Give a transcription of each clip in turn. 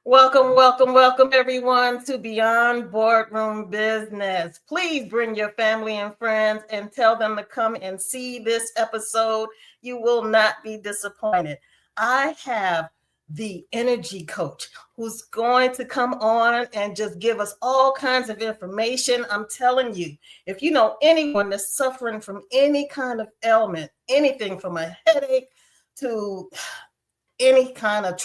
Welcome, welcome, welcome, everyone, to Beyond Boardroom Business. Please bring your family and friends and tell them to come and see this episode. You will not be disappointed. I have the energy coach who's going to come on and just give us all kinds of information. I'm telling you, if you know anyone that's suffering from any kind of ailment, anything from a headache to any kind of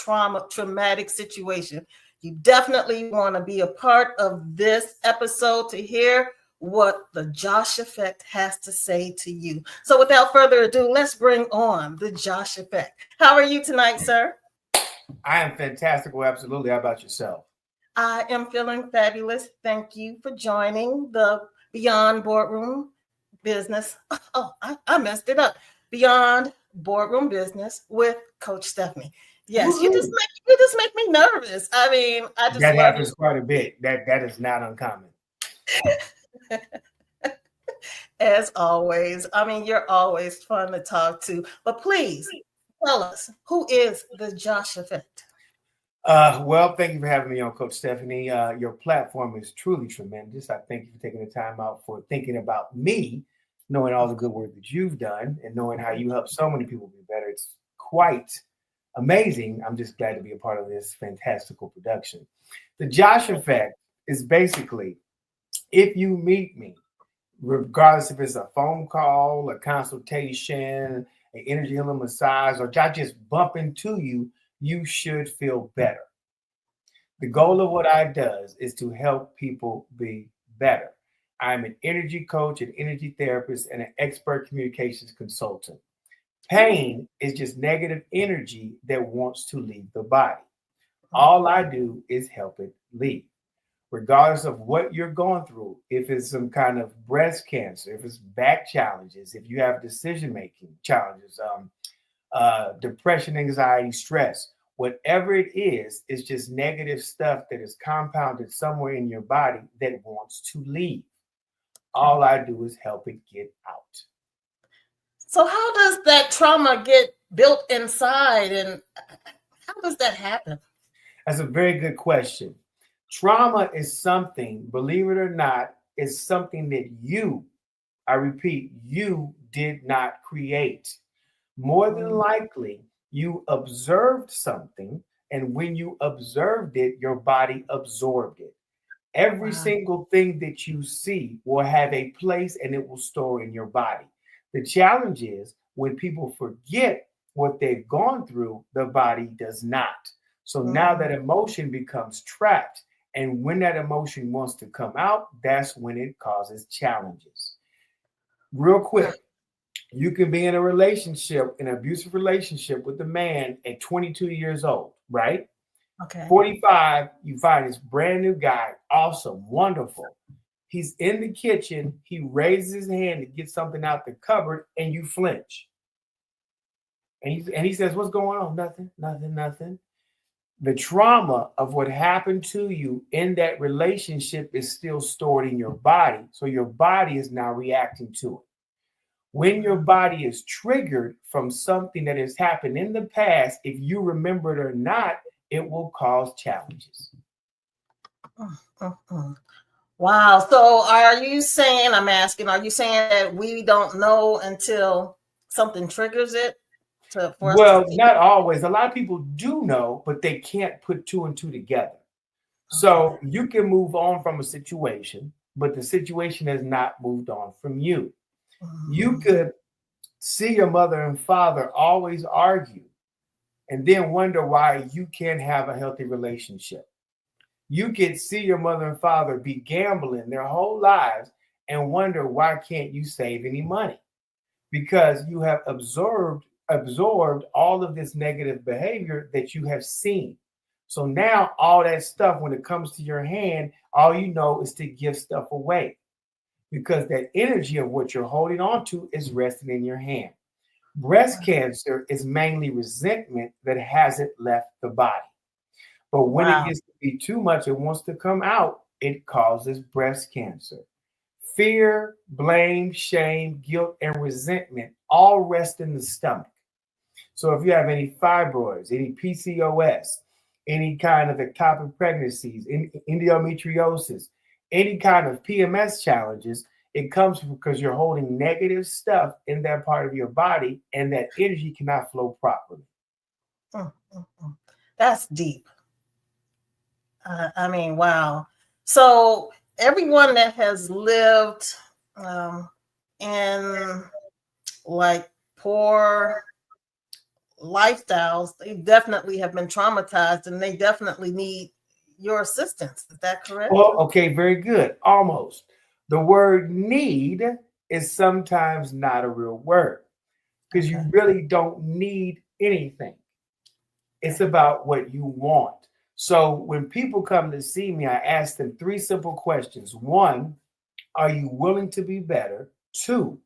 traumatic situation, you definitely want to be a part of this episode to hear what the Josh Effect has to say to you. So without further ado, let's bring on the Josh Effect. How are you tonight, sir? I am fantastic. Well, absolutely. How about yourself? I am feeling fabulous. Thank you for joining the Beyond Boardroom Business. Oh, I messed it up. Beyond Boardroom Business with Coach Stephanie. Yes, Woo-hoo. you just make me nervous. I mean, I just that love happens quite a bit. That is not uncommon. As always. I mean, you're always fun to talk to. But please tell us, who is the Josh Effect? Well, thank you for having me on, Coach Stephanie. Your platform is truly tremendous. I thank you for taking the time out for thinking about me, knowing all the good work that you've done, and knowing how you help so many people be better. It's quite amazing. I'm just glad to be a part of this fantastical production. The Josh Effect is basically, if you meet me, regardless if it's a phone call, a consultation, an energy healing massage, or I just bump into you, you should feel better. The goal of what I does is to help people be better. I'm an energy coach, an energy therapist, and an expert communications consultant. Pain is just negative energy that wants to leave the body. All I do is help it leave. Regardless of what you're going through, if it's some kind of breast cancer, if it's back challenges, if you have decision-making challenges, depression, anxiety, stress, whatever it is, it's just negative stuff that is compounded somewhere in your body that wants to leave. All I do is help it get out. So how does that trauma get built inside, and how does that happen? That's a very good question. Trauma is something, believe it or not, is something that you, I repeat, you did not create. More than likely, you observed something, and when you observed it, your body absorbed it. Every single thing that you see will have a place and it will store in your body. The challenge is when people forget what they've gone through, the body does not. So now that emotion becomes trapped. And when that emotion wants to come out, that's when it causes challenges. Real quick, you can be in a relationship, an abusive relationship with a man at 22 years old, right? Okay. 45, you find this brand new guy, awesome, wonderful. He's in the kitchen, he raises his hand to get something out the cupboard, and you flinch. And he says, what's going on? Nothing. The trauma of what happened to you in that relationship is still stored in your body. So your body is now reacting to it. When your body is triggered from something that has happened in the past, if you remember it or not, it will cause challenges. Wow. So are you saying that we don't know until something triggers it? Well, not always. A lot of people do know, but they can't put two and two together. So you can move on from a situation, but the situation has not moved on from you. You could see your mother and father always argue and then wonder why you can't have a healthy relationship. You could see your mother and father be gambling their whole lives and wonder why can't you save any money? Because you have absorbed all of this negative behavior that you have seen. So now all that stuff, when it comes to your hand, all you know is to give stuff away because that energy of what you're holding on to is resting in your hand. Breast cancer is mainly resentment that hasn't left the body. But when it gets to be too much, it wants to come out, it causes breast cancer. Fear, blame, shame, guilt, and resentment all rest in the stomach. So if you have any fibroids, any PCOS, any kind of ectopic pregnancies, endometriosis, any kind of PMS challenges, it comes because you're holding negative stuff in that part of your body, and that energy cannot flow properly. That's deep. I mean, wow. So everyone that has lived in like poor lifestyles, they definitely have been traumatized, and they definitely need your assistance. Is that correct? Well, okay, very good. Almost. The word need is sometimes not a real word because you really don't need anything. It's about what you want. So when people come to see me, I ask them 3 simple questions. 1, are you willing to be better? 2,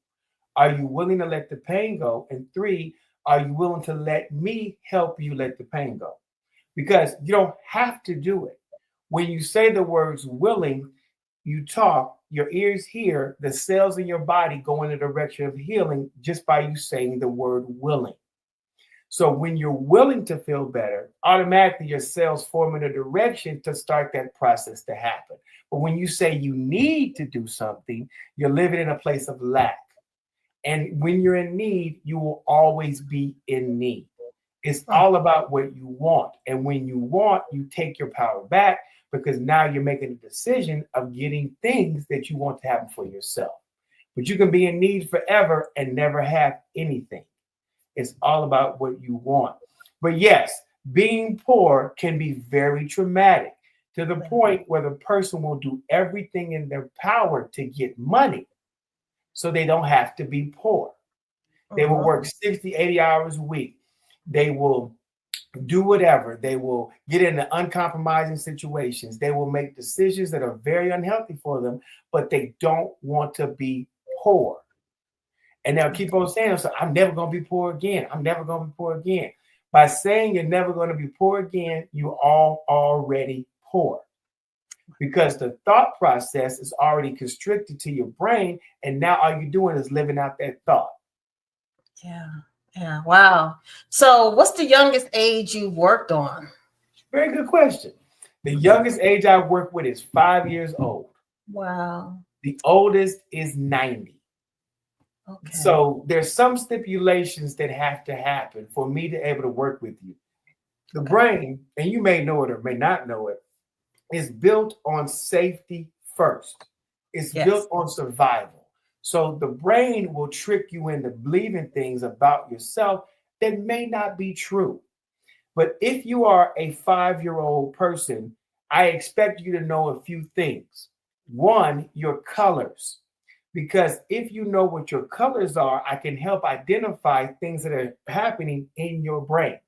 are you willing to let the pain go? And 3, are you willing to let me help you let the pain go? Because you don't have to do it. When you say the words willing, you talk, your ears hear, the cells in your body go in the direction of healing just by you saying the word willing. So when you're willing to feel better, automatically your cells form in a direction to start that process to happen. But when you say you need to do something, you're living in a place of lack. And when you're in need, you will always be in need. It's all about what you want. And when you want, you take your power back because now you're making a decision of getting things that you want to happen for yourself. But you can be in need forever and never have anything. It's all about what you want. But yes, being poor can be very traumatic to the point where the person will do everything in their power to get money so they don't have to be poor. They will work 60, 80 hours a week. They will do whatever. They will get into uncompromising situations. They will make decisions that are very unhealthy for them, but they don't want to be poor. And they'll keep on saying, so I'm never going to be poor again. I'm never going to be poor again. By saying you're never going to be poor again, you're already poor. Because the thought process is already constricted to your brain. And now all you're doing is living out that thought. Yeah. Wow. So what's the youngest age you've worked on? Very good question. The youngest age I've worked with is 5 years old. Wow. The oldest is 90. Okay. So there's some stipulations that have to happen for me to be able to work with you. The brain, and you may know it or may not know it, is built on safety first. It's built on survival. So the brain will trick you into believing things about yourself that may not be true. But if you are a 5-year-old person, I expect you to know a few things. 1, your colors. Because if you know what your colors are, I can help identify things that are happening in your brain.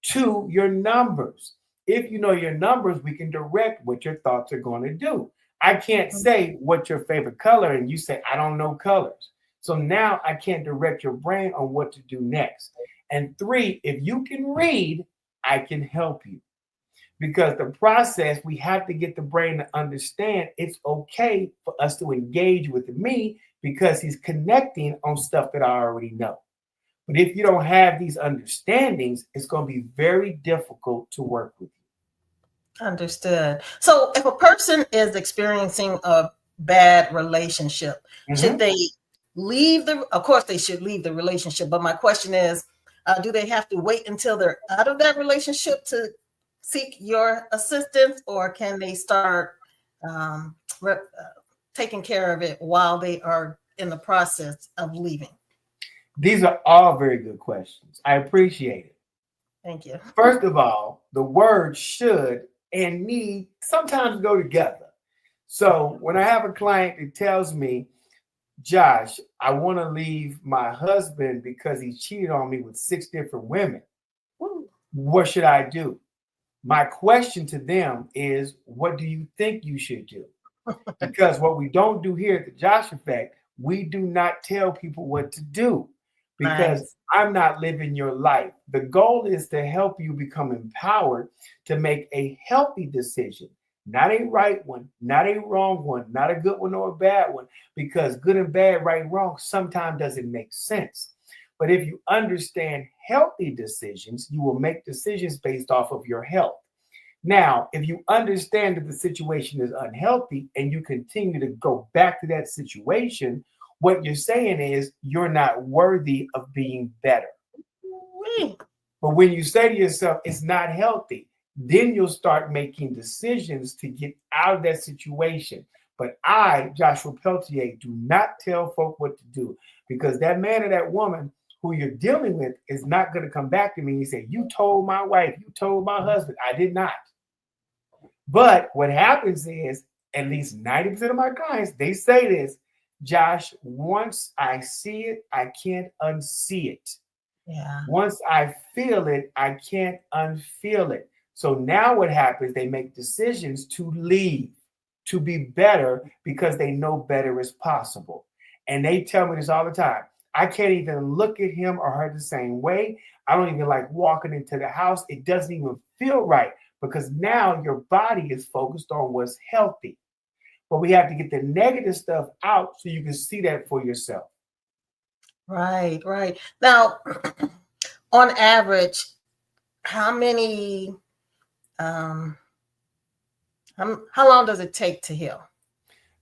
2, your numbers. If you know your numbers, we can direct what your thoughts are going to do. I can't say what's your favorite color and you say, I don't know colors. So now I can't direct your brain on what to do next. And 3, if you can read, I can help you. Because the process, we have to get the brain to understand it's okay for us to engage with me because he's connecting on stuff that I already know. But if you don't have these understandings, it's going to be very difficult to work with you. Understood. So if a person is experiencing a bad relationship, should they leave of course they should leave the relationship. But my question is, do they have to wait until they're out of that relationship to seek your assistance, or can they start taking care of it while they are in the process of leaving? These are all very good questions. I appreciate it. Thank you. First of all, the word should and need sometimes go together. So when I have a client that tells me, Josh, I want to leave my husband because he cheated on me with 6 different women, what should I do? My question to them is, what do you think you should do? Because what we don't do here at the Josh Effect, we do not tell people what to do because I'm not living your life. The goal is to help you become empowered to make a healthy decision, not a right one, not a wrong one, not a good one or a bad one, because good and bad, right and wrong sometimes doesn't make sense. But if you understand healthy decisions, you will make decisions based off of your health. Now, if you understand that the situation is unhealthy and you continue to go back to that situation, what you're saying is you're not worthy of being better. But when you say to yourself, it's not healthy, then you'll start making decisions to get out of that situation. But I, Joshua Peltier, do not tell folk what to do, because that man or that woman who you're dealing with is not going to come back to me and say, you told my wife, you told my husband. I did not. But what happens is, at least 90% of my clients, they say this, Josh, once I see it, I can't unsee it. Yeah. Once I feel it, I can't unfeel it. So now what happens, they make decisions to leave, to be better, because they know better is possible. And they tell me this all the time. I can't even look at him or her the same way. I don't even like walking into the house. It doesn't even feel right, because now your body is focused on what's healthy. But we have to get the negative stuff out so you can see that for yourself. Right, right. Now, on average, how many, how long does it take to heal?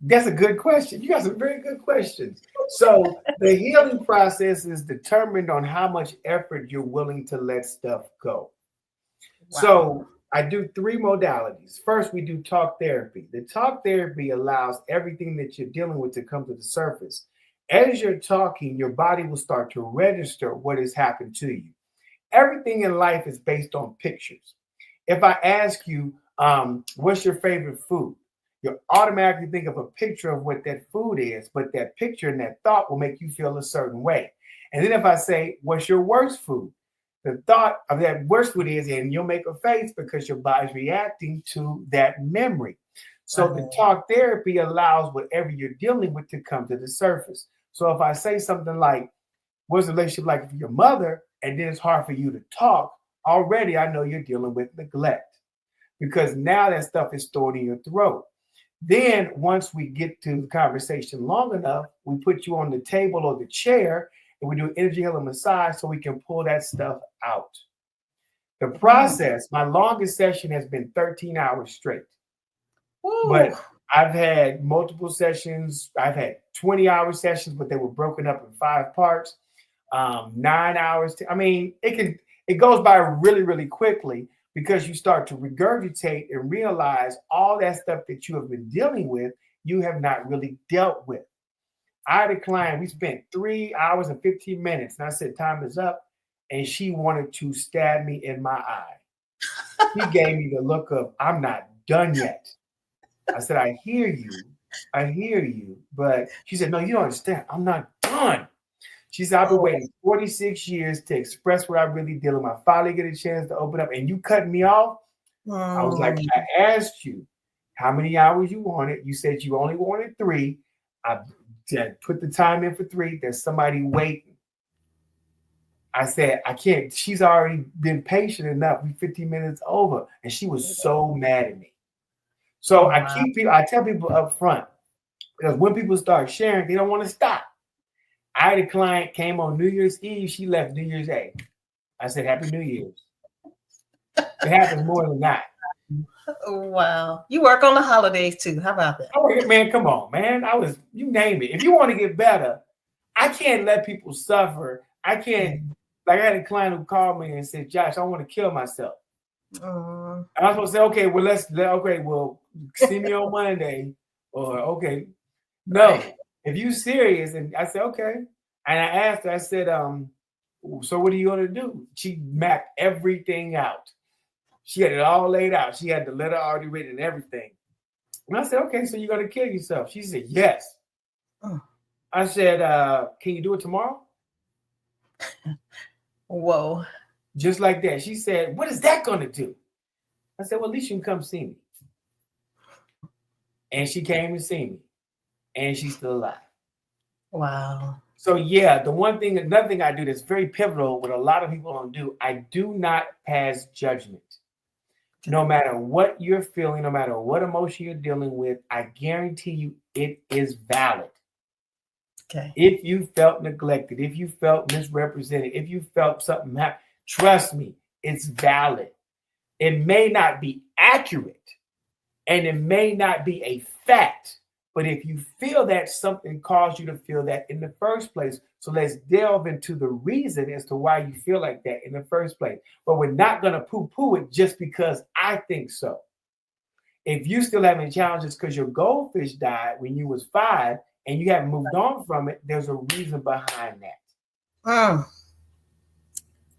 That's a good question. You got some very good questions. So the healing process is determined on how much effort you're willing to let stuff go. Wow. So I do 3 modalities. First, we do talk therapy. The talk therapy allows everything that you're dealing with to come to the surface. As you're talking, your body will start to register what has happened to you. Everything in life is based on pictures. If I ask you, what's your favorite food? You'll automatically think of a picture of what that food is, but that picture and that thought will make you feel a certain way. And then if I say, what's your worst food? The thought of that worst food is, and you'll make a face because your body's reacting to that memory. So the talk therapy allows whatever you're dealing with to come to the surface. So if I say something like, what's the relationship like with your mother? And then it's hard for you to talk, already I know you're dealing with neglect, because now that stuff is stored in your throat. Then once we get to the conversation long enough, we put you on the table or the chair and we do energy healing massage so we can pull that stuff out. The process, my longest session has been 13 hours straight. Ooh. But I've had multiple sessions. I've had 20-hour sessions, but they were broken up in 5 parts. 9 hours. It goes by really, really quickly, because you start to regurgitate and realize all that stuff that you have been dealing with, you have not really dealt with. I had a client, we spent 3 hours and 15 minutes, and I said, time is up, and she wanted to stab me in my eye. He gave me the look of, I'm not done yet. I said, I hear you, but she said, no, you don't understand. I'm not done. She said, I've been waiting 46 years to express what I really deal with. I finally get a chance to open up, and you cut me off. I was like, I asked you how many hours you wanted. You said you only wanted 3. I put the time in for 3. There's somebody waiting. I said, I can't. She's already been patient enough. We're 15 minutes over, and she was so mad at me. So I tell people up front, because when people start sharing, they don't want to stop. I had a client came on New Year's Eve. She left New Year's Day. I said, Happy New Year's. It happens more than that. Wow. You work on the holidays too. How about that? Man, come on, man. You name it. If you want to get better, I can't let people suffer. I can't, like I had a client who called me and said, Josh, I want to kill myself. And I was supposed to say, okay, well, see me on Monday. Or, okay. No. If you serious, and I said, okay. And I asked her, I said, so what are you going to do? She mapped everything out. She had it all laid out. She had the letter already written and everything. And I said, okay, so you're going to kill yourself? She said, yes. I said, can you do it tomorrow? Whoa. Just like that. She said, what is that going to do? I said, well, at least you can come see me. And she came and see me. And she's still alive. Wow. So yeah, another thing I do that's very pivotal, what a lot of people don't do, I do not pass judgment. No matter what you're feeling, no matter what emotion you're dealing with, I guarantee you it is valid. Okay. If you felt neglected, if you felt misrepresented, if you felt something happen, trust me, it's valid. It may not be accurate and it may not be a fact, but if you feel that, something caused you to feel that in the first place. So let's delve into the reason as to why you feel like that in the first place. But we're not going to poo-poo it just because I think so. If you still having challenges because your goldfish died when you was 5 and you haven't moved on from it, there's a reason behind that.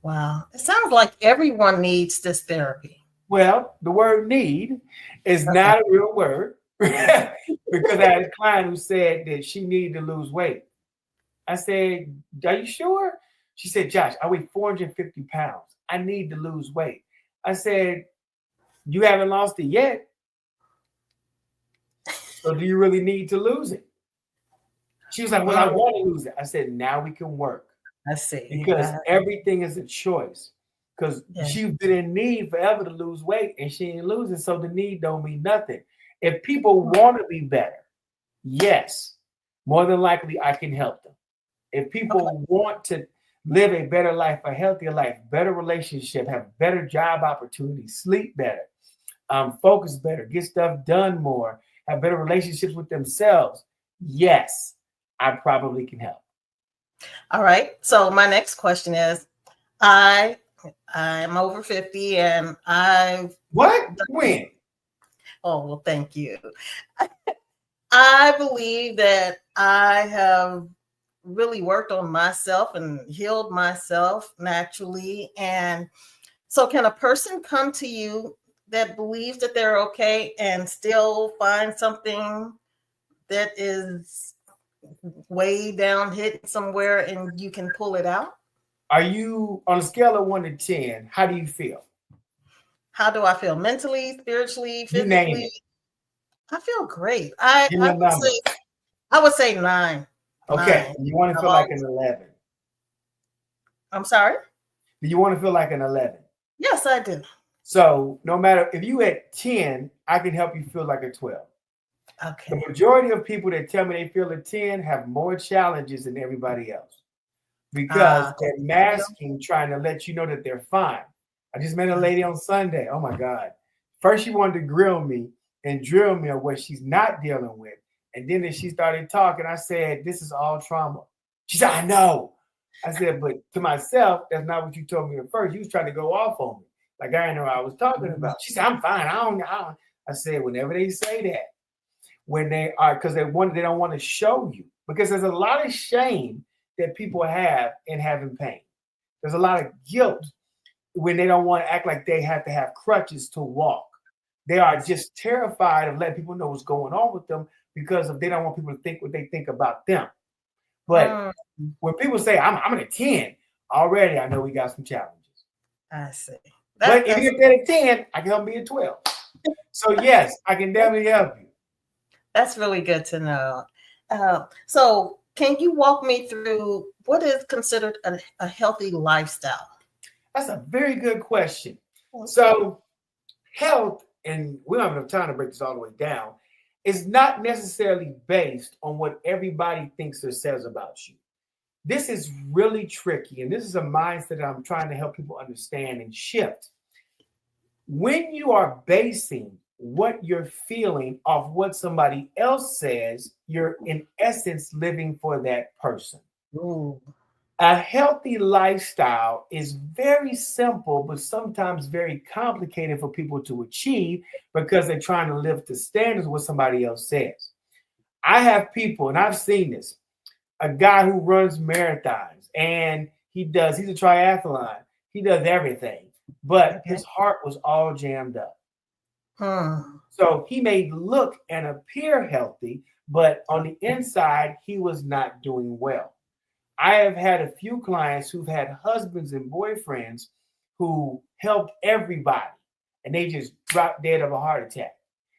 Wow. It sounds like everyone needs this therapy. Well, the word need is not a real word because I had a client who said that she needed to lose weight. I said, are you sure? She said, Josh, I weigh 450 pounds. I need to lose weight. I said, you haven't lost it yet. So do you really need to lose it? She was like, well, I want to lose it. I said, now we can work. I see. Because everything is a choice. Because she's been in need forever to lose weight and she ain't losing. So the need don't mean nothing. If people want to be better, yes, more than likely I can help them. If people want to live a better life, a healthier life, better relationship, have better job opportunities, sleep better, focus better, get stuff done more, have better relationships with themselves, yes, I probably can help. All right. So my next question is, I'm over 50 and I've... What? When? Oh, well, thank you. I believe that I have really worked on myself and healed myself naturally. And so can a person come to you that believes that they're okay and still find something that is way down hidden somewhere and you can pull it out? Are you on a scale of 1 to 10? How do you feel? How do I feel mentally, spiritually, physically? You name it. I feel great. Give me a number. I would say 9. Okay. 9. You want to feel like an 11? I'm sorry? Do you want to feel like an 11? Yes, I do. So no matter if you at 10, I can help you feel like a 12. Okay. The majority of people that tell me they feel a 10 have more challenges than everybody else because they're masking, trying to let you know that they're fine. I just met a lady on Sunday. Oh my God. First, she wanted to grill me and drill me on what she's not dealing with. And then as she started talking, I said, this is all trauma. She said, I know. I said, but to myself, that's not what you told me at first. You was trying to go off on me. Like I didn't know what I was talking about. She said, I'm fine. I don't. I said, whenever they say that, when they are, because they don't want to show you, because there's a lot of shame that people have in having pain. There's a lot of guilt when they don't want to act like they have to have crutches to walk. They are just terrified of letting people know what's going on with them because they don't want people to think what they think about them. But when people say, I'm at a 10, already I know we got some challenges. I see. But if you're at a 10, I can help me at 12. So yes, I can definitely help you. That's really good to know. So can you walk me through what is considered a healthy lifestyle? That's a very good question. Okay. So health, and we don't have enough time to break this all the way down, is not necessarily based on what everybody thinks or says about you. This is really tricky, and this is a mindset that I'm trying to help people understand and shift. When you are basing what you're feeling off what somebody else says, you're in essence living for that person. Ooh. A healthy lifestyle is very simple, but sometimes very complicated for people to achieve because they're trying to live to standards of what somebody else says. I have people, and I've seen this, a guy who runs marathons, and he's a triathlon. He does everything, but his heart was all jammed up. So he may look and appear healthy, but on the inside, he was not doing well. I have had a few clients who've had husbands and boyfriends who helped everybody, and they just dropped dead of a heart attack.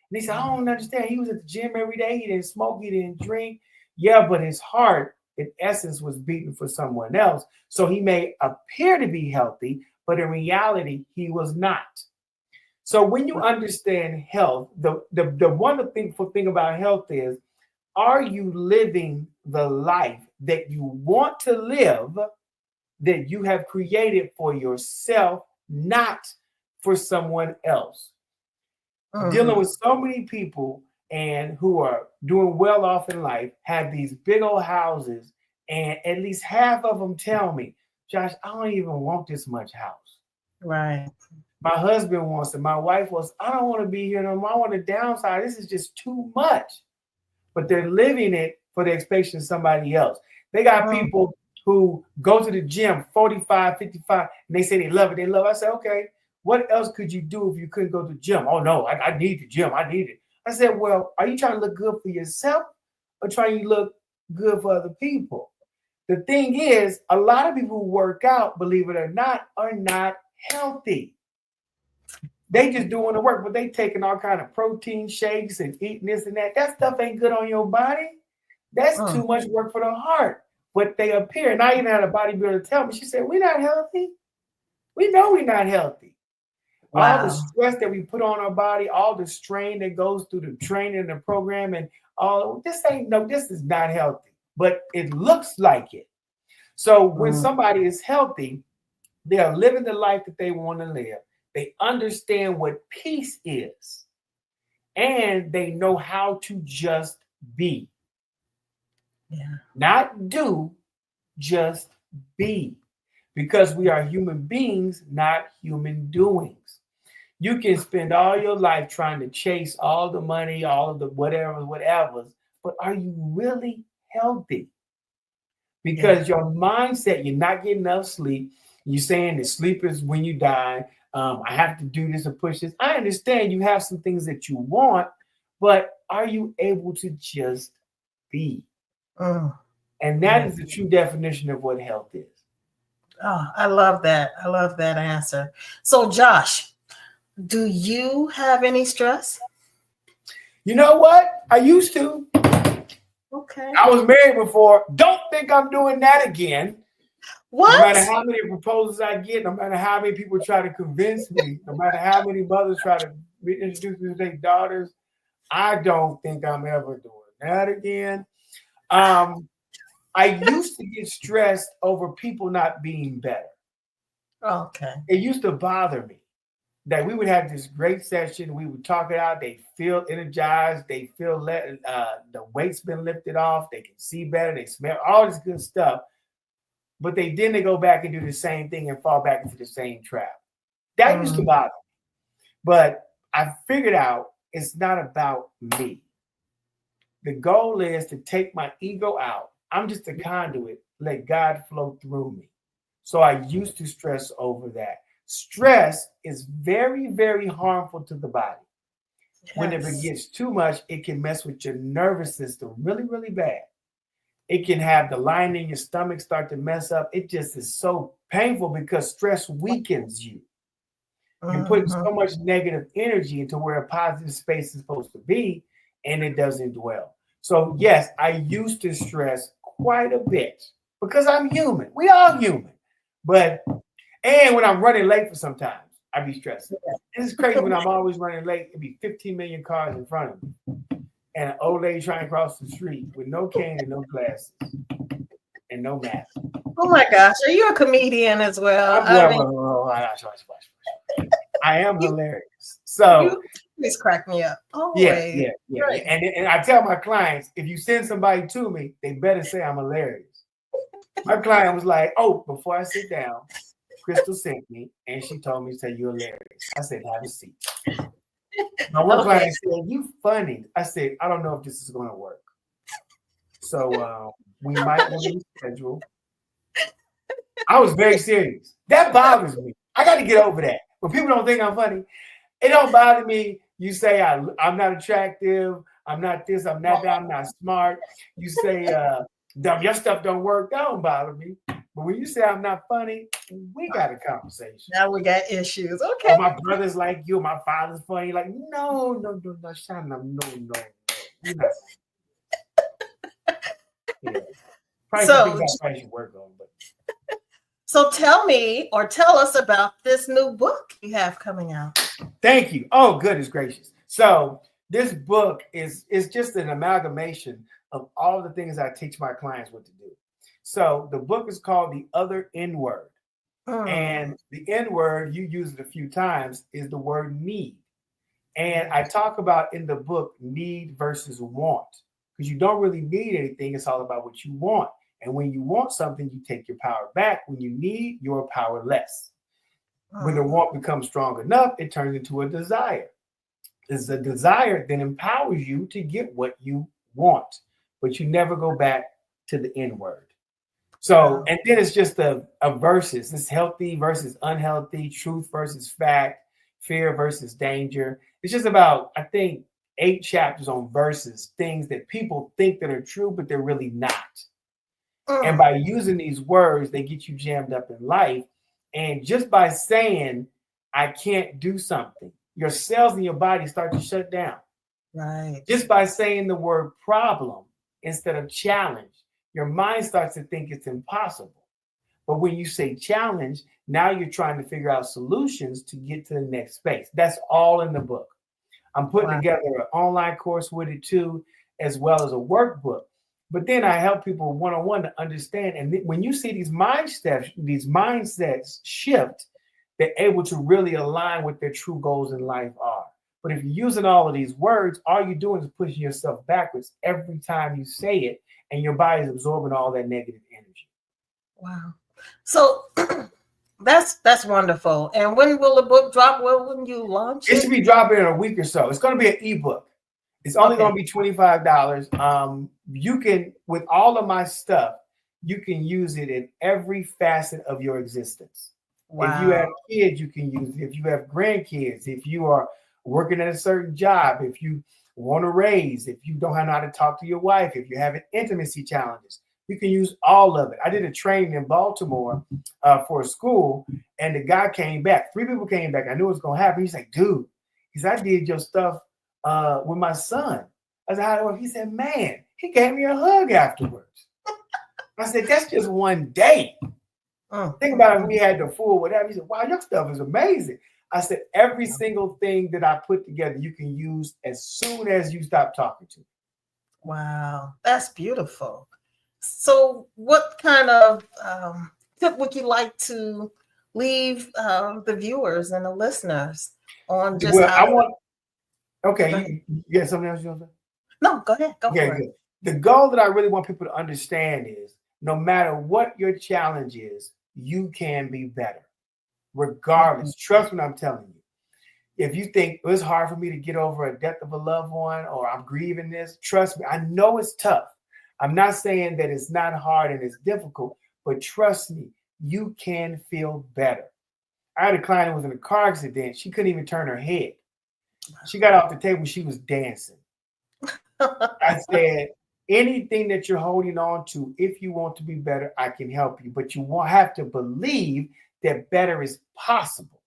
And they said, I don't understand. He was at the gym every day. He didn't smoke. He didn't drink. Yeah, but his heart, in essence, was beating for someone else. So he may appear to be healthy, but in reality, he was not. So when you understand health, the wonderful thing about health is, are you living the life that you want to live, that you have created for yourself, not for someone else? dealing with so many people and who are doing well off in life, have these big old houses, and at least half of them tell me, Josh, I don't even want this much house. Right. My husband wants it. My wife wants, I don't want to be here no more. I want to downsize. This is just too much. But they're living it for the expectation of somebody else. They got people who go to the gym 45, 55, and they say they love it. They love it. I say, okay, what else could you do if you couldn't go to the gym? Oh, no, I need the gym. I need it. I said, well, are you trying to look good for yourself or trying to look good for other people? The thing is, a lot of people who work out, believe it or not, are not healthy. They just doing the work, but they taking all kind of protein shakes and eating this and that. That stuff ain't good on your body. That's too much work for the heart. But they appear, and I even had a bodybuilder tell me, she said, we're not healthy. We know we're not healthy. Wow. All the stress that we put on our body, all the strain that goes through the training and the program, and all this is not healthy, but it looks like it. So when somebody is healthy, they are living the life that they want to live. They understand what peace is, and they know how to just be. Yeah. Not do, just be. Because we are human beings, not human doings. You can spend all your life trying to chase all the money, all of the whatever, but are you really healthy? Because your mindset, you're not getting enough sleep. You're saying that sleep is when you die. I have to do this and push this. I understand you have some things that you want, but are you able to just be? And that is the true definition of what health is. Oh, I love that. I love that answer. So, Josh, do you have any stress? You know what? I used to. Okay. I was married before. Don't think I'm doing that again. What? No matter how many proposals I get, no matter how many people try to convince me, no matter how many mothers try to introduce me to their daughters, I don't think I'm ever doing that again. I used to get stressed over people not being better. Okay. It used to bother me that we would have this great session. We would talk it out. They feel energized. They feel the weight's been lifted off. They can see better. They smell all this good stuff. But they go back and do the same thing and fall back into the same trap. That used to bother me. But I figured out it's not about me. The goal is to take my ego out. I'm just a conduit. Let God flow through me. So I used to stress over that. Stress is very, very harmful to the body. Yes. When it gets too much, it can mess with your nervous system really, really bad. It can have the lining in your stomach start to mess up. It just is so painful because stress weakens you. You're putting so much negative energy into where a positive space is supposed to be, and it doesn't dwell. So yes, I used to stress quite a bit because I'm human. We are human. And when I'm running late for sometimes, I be stressed. It's crazy when I'm always running late. It'd be 15 million cars in front of me. And an old lady trying to cross the street with no cane and no glasses and no mask. Oh my gosh, are you a comedian as well? I am hilarious. So you always crack me up. Always. Yeah. Right. And I tell my clients, if you send somebody to me, they better say I'm hilarious. My client was like, oh, before I sit down, Crystal sent me and she told me to say you're hilarious. I said, have a seat. My one client said, you funny. I said, I don't know if this is going to work. So we might want to reschedule. I was very serious. That bothers me. I got to get over that. When people don't think I'm funny, it don't bother me. You say I'm not attractive. I'm not this. I'm not that. I'm not smart. You say your stuff don't work. That don't bother me. But when you say I'm not funny, we got a conversation. Now we got issues. Okay. Or my brother's like you. My father's funny. Like no, Shana, no. You're not. Yeah. Probably something I should work on, but. So tell us about this new book you have coming out. Thank you. Oh, goodness gracious. So this book is just an amalgamation of all the things I teach my clients what to do. So the book is called The Other N Word. And the N word, you use it a few times, is the word need. And I talk about in the book need versus want, because you don't really need anything. It's all about what you want. And when you want something, you take your power back. When you need, you're powerless. When the want becomes strong enough, it turns into a desire. It's a desire that empowers you to get what you want, but you never go back to the N word. So, and then it's just a versus. It's healthy versus unhealthy, truth versus fact, fear versus danger. It's just about, I think, 8 chapters on versus, things that people think that are true, but they're really not. And by using these words, they get you jammed up in life. And just by saying, I can't do something, your cells in your body start to shut down. Right. Just by saying the word problem instead of challenge, your mind starts to think it's impossible. But when you say challenge, now you're trying to figure out solutions to get to the next space. That's all in the book. I'm putting together an online course with it too, as well as a workbook. But then I help people one-on-one to understand. And when you see these mindsets shift, they're able to really align with their true goals in life are. But if you're using all of these words, all you're doing is pushing yourself backwards every time you say it, and your body is absorbing all that negative energy. Wow. So that's wonderful. And when will the book drop? When you launch it? It should be dropping in a week or so. It's going to be an ebook. It's only going to be $25. You can, with all of my stuff, you can use it in every facet of your existence. Wow. If you have kids, you can use it. If you have grandkids, if you are working at a certain job, if you want to raise, if you don't know how to talk to your wife, if you're having intimacy challenges, you can use all of it. I did a training in Baltimore for a school, and the guy came back. 3 people came back. I knew it was going to happen. He's like, dude, I did your stuff with my son. I said, how do I? He said, man, he gave me a hug afterwards. I said, that's just one day. Think about if we had the full whatever. He said, wow, your stuff is amazing. I said, every single thing that I put together, you can use as soon as you stop talking to me. Wow, that's beautiful. So what kind of tip would you like to leave the viewers and the listeners on just Okay, you got something else you want to say? No, go ahead. Go for it. The goal that I really want people to understand is no matter what your challenge is, you can be better. Regardless. Trust what I'm telling you. If you think it's hard for me to get over a death of a loved one or I'm grieving this, trust me, I know it's tough. I'm not saying that it's not hard and it's difficult, but trust me, you can feel better. I had a client who was in a car accident. She couldn't even turn her head. She got off the table. She was dancing. I said, anything that you're holding on to, if you want to be better, I can help you. But you won't have to believe that better is possible.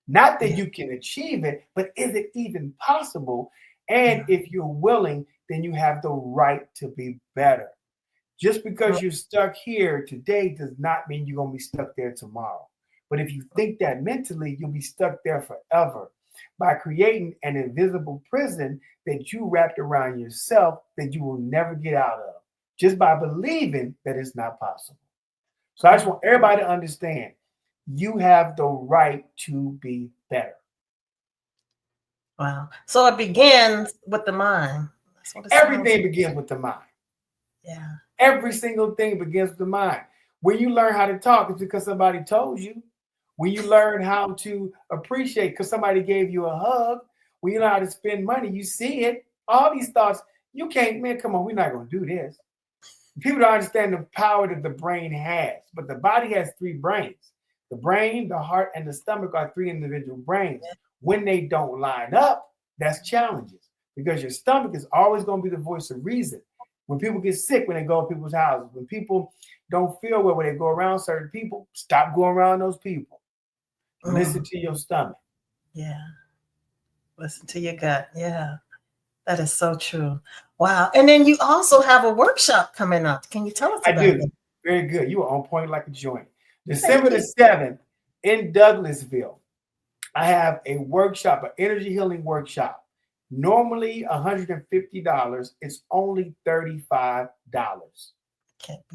Not that you can achieve it, but is it even possible? And if you're willing, then you have the right to be better. Just because you're stuck here today does not mean you're going to be stuck there tomorrow. But if you think that mentally, you'll be stuck there forever by creating an invisible prison that you wrapped around yourself that you will never get out of, just by believing that it's not possible. So I just want everybody to understand, you have the right to be better. Wow. So it begins with the mind. That's what Everything begins with the mind. Yeah. Every single thing begins with the mind. When you learn how to talk, it's because somebody told you. When you learn how to appreciate because somebody gave you a hug, when you know how to spend money, you see it. All these thoughts, you can't, man, come on, we're not going to do this. People don't understand the power that the brain has, but the body has 3 brains. The brain, the heart, and the stomach are 3 individual brains. When they don't line up, that's challenges because your stomach is always going to be the voice of reason. When people get sick, when they go to people's houses, when people don't feel well, when they go around certain people, stop going around those people. Listen to your stomach. Yeah. Listen to your gut. Yeah. That is so true. Wow. And then you also have a workshop coming up. Can you tell us about it? I do. Very good. You were on point like a joint. December the 7th in Douglasville, I have a workshop, an energy healing workshop. Normally $150. It's only $35.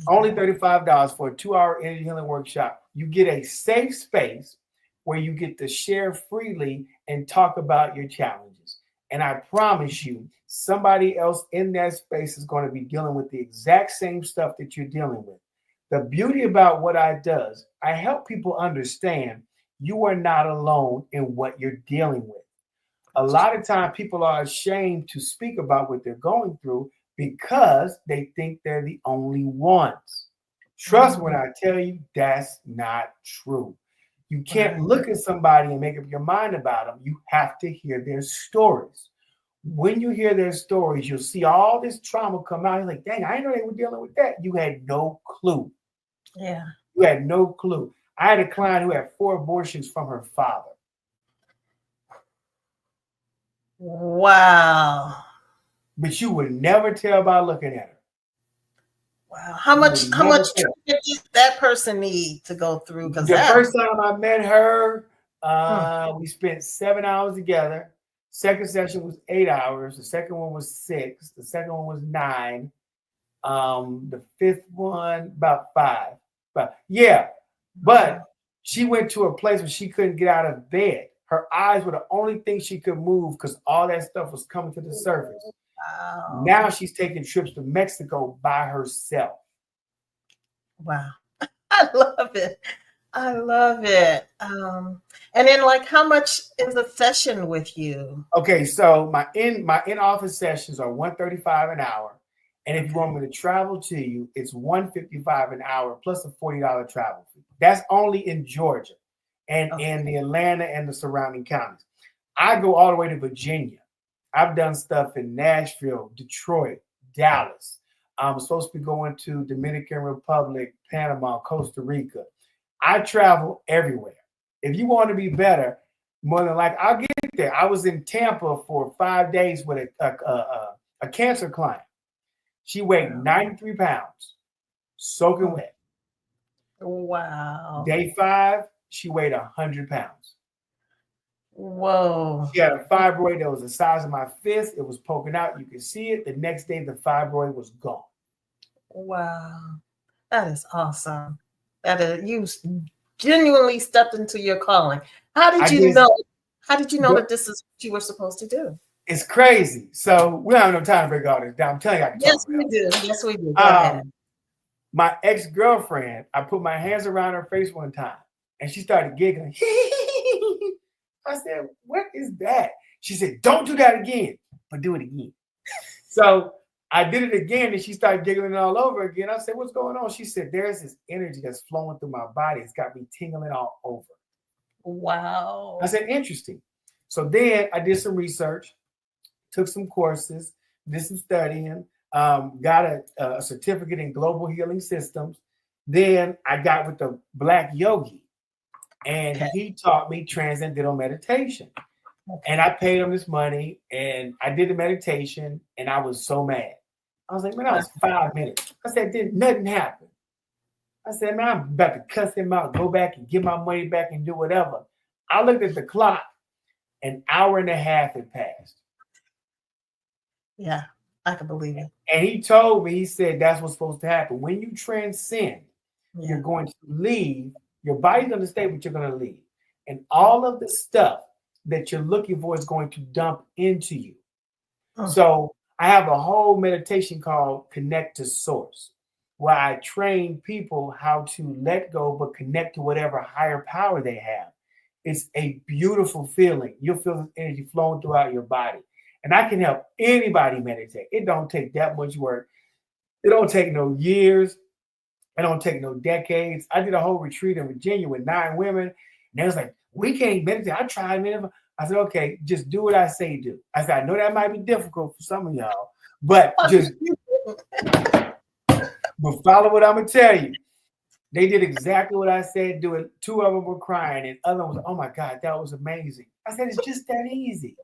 Only $35 for a 2-hour energy healing workshop. You get a safe space where you get to share freely and talk about your challenges. And I promise you, somebody else in that space is going to be dealing with the exact same stuff that you're dealing with. The beauty about what I does, I help people understand you are not alone in what you're dealing with. A lot of time people are ashamed to speak about what they're going through because they think they're the only ones. Trust when I tell you that's not true. You can't look at somebody and make up your mind about them. You have to hear their stories. When you hear their stories, you'll see all this trauma come out. You're like, dang, I didn't know they were dealing with that. You had no clue. Yeah. You had no clue. I had a client who had 4 abortions from her father. Wow. But you would never tell by looking at her. Wow. How much training did that person need to go through? Because the first time I met her, we spent 7 hours together. Second session was 8 hours. The second one was 6. The second one was 9. The fifth one, about 5. But she went to a place where she couldn't get out of bed. Her eyes were the only thing she could move because all that stuff was coming to the surface. Wow. Now she's taking trips to Mexico by herself. Wow. I love it. I love it. And then, like, how much is a session with you? Okay, so my in-office sessions are $135 an hour. And if you want me to travel to you, it's $155 an hour plus a $40 travel fee. That's only in Georgia and in the Atlanta and the surrounding counties. I go all the way to Virginia. I've done stuff in Nashville, Detroit, Dallas. I'm supposed to be going to Dominican Republic, Panama, Costa Rica. I travel everywhere. If you want to be better, more than likely, I'll get there. I was in Tampa for 5 days with a cancer client. She weighed 93 pounds, soaking wet. Wow. Day 5, she weighed 100 pounds. Whoa. She had a fibroid that was the size of my fist. It was poking out. You could see it. The next day, the fibroid was gone. Wow. That is awesome. You genuinely stepped into your calling. How did you know that this is what you were supposed to do? It's crazy. So we don't have no time to break all this down. I'm telling you, I can talk. Yes, we do. Yes, we do. Go ahead. My ex-girlfriend, I put my hands around her face one time and she started giggling. I said, what is that? She said, don't do that again, but do it again. So I did it again and she started giggling all over again. I said, what's going on? She said, there's this energy that's flowing through my body. It's got me tingling all over. Wow. I said, interesting. So then I did some research, took some courses, did some studying, got a certificate in global healing systems. Then I got with the Black yogi and he taught me transcendental meditation. And I paid him this money and I did the meditation and I was so mad. I was like, man, that was 5 minutes. I said, nothing happened. I said, man, I'm about to cuss him out, go back and get my money back and do whatever. I looked at the clock, an hour and a half had passed. Yeah, I can believe it. And he told me, he said, that's what's supposed to happen. When you transcend, you're going to leave. Your body's going to stay, but you're going to leave. And all of the stuff that you're looking for is going to dump into you. So I have a whole meditation called Connect to Source, where I train people how to let go, but connect to whatever higher power they have. It's a beautiful feeling. You'll feel this energy flowing throughout your body. And I can help anybody meditate. It don't take that much work. It don't take no years. It don't take no decades. I did a whole retreat in Virginia with 9 women. And they was like, we can't meditate. I tried it. I said, okay, just do what I say do. I said, I know that might be difficult for some of y'all, but just but follow what I'm going to tell you. They did exactly what I said do it. 2 of them were crying and other ones, oh my God, that was amazing. I said, it's just that easy.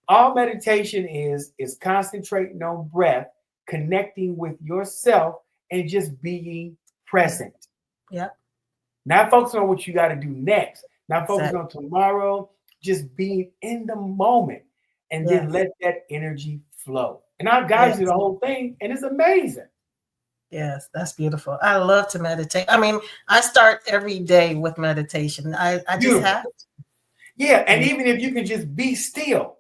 All meditation is concentrating on breath, connecting with yourself, and just being present. Yep. Not focusing on what you got to do next. Not focusing on tomorrow. Just being in the moment, and then let that energy flow. And I'll guide you the whole thing, and it's amazing. Yes, that's beautiful. I love to meditate. I mean, I start every day with meditation. I just have to. Yeah, and even if you can just be still.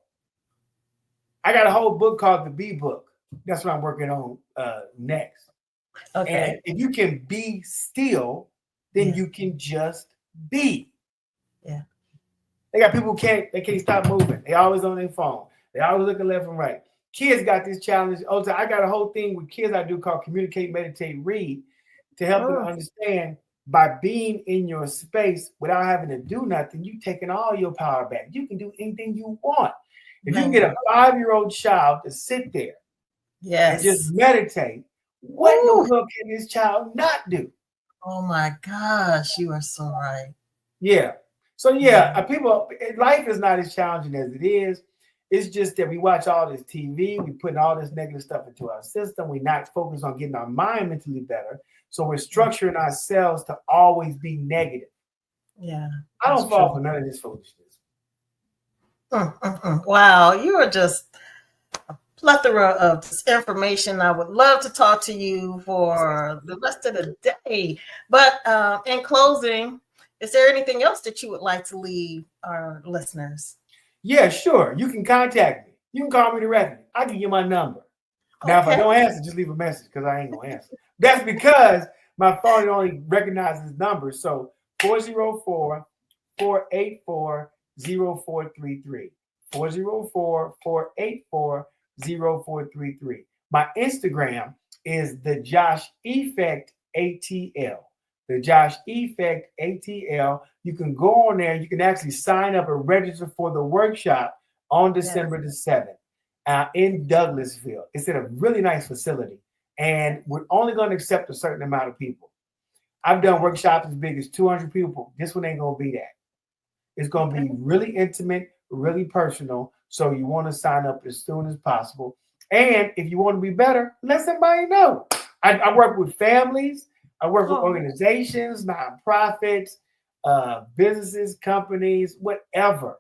I got a whole book called the B book. That's what I'm working on next. Okay. And if you can be still, then you can just be. Yeah. They got people who can't stop moving. They always on their phone. They always looking left and right. Kids got this challenge. Also, I got a whole thing with kids I do called Communicate, Meditate, Read to help them understand by being in your space without having to do nothing, you taking all your power back. You can do anything you want. If you can get a 5-year-old child to sit there and just meditate, what in the world can this child not do? Oh my gosh, you are so right. Yeah. So people, life is not as challenging as it is. It's just that we watch all this TV, we put all this negative stuff into our system. We're not focused on getting our mind mentally better. So we're structuring ourselves to always be negative. Yeah. I don't fall for none of this foolishness. Wow, you are just a plethora of information. I would love to talk to you for the rest of the day. But in closing, is there anything else that you would like to leave our listeners? Yeah, sure. You can contact me. You can call me directly. I can give you my number. Now, if I don't answer, just leave a message because I ain't going to answer. That's because my phone only recognizes numbers. So 404-484-0433. 404-484-0433. My Instagram is the Josh Effect ATL. The Josh Effect ATL. You can go on there. You can actually sign up and register for the workshop on December the 7th in Douglasville. It's at a really nice facility. And we're only going to accept a certain amount of people. I've done workshops as big as 200 people. This one ain't going to be that. It's going to be really intimate, really personal. So you want to sign up as soon as possible. And if you want to be better, let somebody know. I work with families. I work with organizations, nonprofits, businesses, companies, whatever.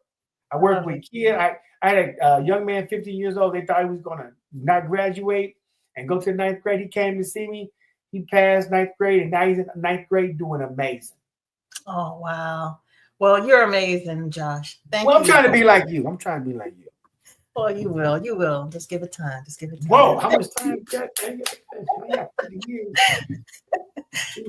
I work with kids. I had a young man, 15 years old. They thought he was going to not graduate and go to the 9th grade. He came to see me. He passed 9th grade, and now he's in 9th grade doing amazing. Oh, wow. Well, you're amazing, Josh. Thank you. I'm trying to be like you. Oh, you will. You will. Just give it time. Whoa, how much time?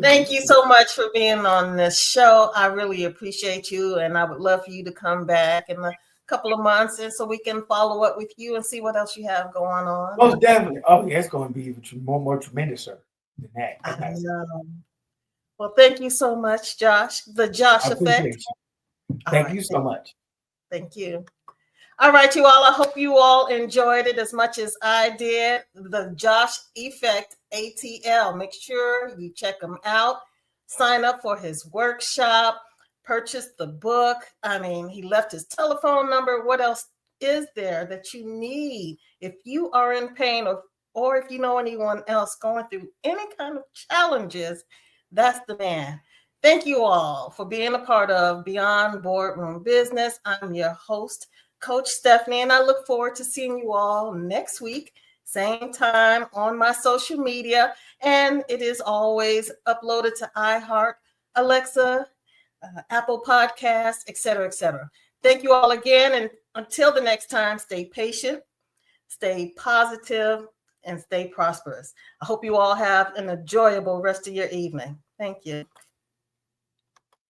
Thank you so much for being on this show. I really appreciate you, and I would love for you to come back in a couple of months and so we can follow up with you and see what else you have going on. Most definitely. Oh, yeah, it's going to be even more tremendous than that. I know. Well, thank you so much, Josh. The Josh Effect. Thank you so much. Thank you. All right, you all. I hope you all enjoyed it as much as I did. The Josh Effect ATL. Make sure you check him out. Sign up for his workshop. Purchase the book. I mean, he left his telephone number. What else is there that you need? If you are in pain or if you know anyone else going through any kind of challenges, that's the man. Thank you all for being a part of Beyond Boardroom Business. I'm your host, Coach Stephanie, and I look forward to seeing you all next week, same time on my social media. And it is always uploaded to iHeart, Alexa, Apple Podcasts, etc., etc. Thank you all again. And until the next time, stay patient, stay positive, and stay prosperous. I hope you all have an enjoyable rest of your evening. Thank you.